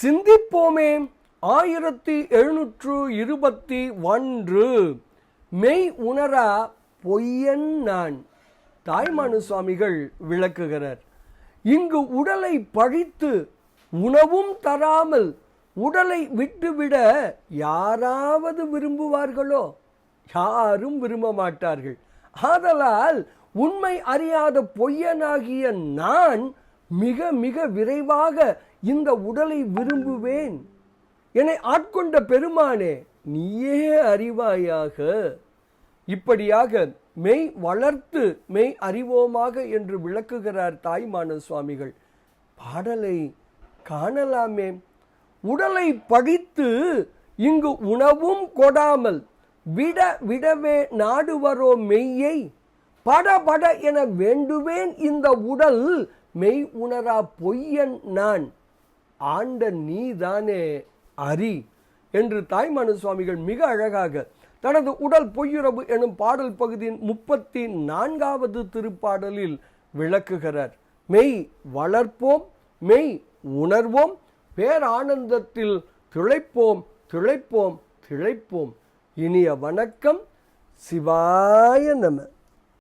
சிந்திப்போமே. 1721 மெய் உணரா பொய்யன் நான். தாய்மானு சுவாமிகள் விளக்குகிறார். இங்கு உடலை பழித்து உணவும் தராமல் உடலை விட்டுவிட யாராவது விரும்புவார்களோ? யாரும் விரும்ப மாட்டார்கள். ஆதலால் உண்மை அறியாத பொய்யனாகிய நான் மிக மிக விரைவாக இந்த உடலை விரும்புவேன். என்னை ஆட்கொண்ட பெருமானே, நீயே அறிவாயாக. இப்படியாக மெய் வளர்த்து மெய் அறிவோமாக என்று விளக்குகிறார் தாய்மானு சுவாமிகள். பாடலை காணலாமே. உடலை பழித்து இங்கு உணவும் கொடாமல் விடவே நாடுவரோ மெய்யை. பட என வேண்டுவேன் இந்த உடல் மெய் உணரா பொய்யன் நான். ஆண்ட நீதானே அறி என்று தாய்மானு சுவாமிகள் மிக அழகாக தனது உடல் பொய்யுறவு எனும் பாடல் பகுதியின் 34வது திருப்பாடலில் விளக்குகிறார். மெய் வளர்ப்போம், மெய் உணர்வோம், பேரானந்தத்தில் திளைப்போம் திளைப்போம் திளைப்போம். இனிய வணக்கம். சிவாய நம.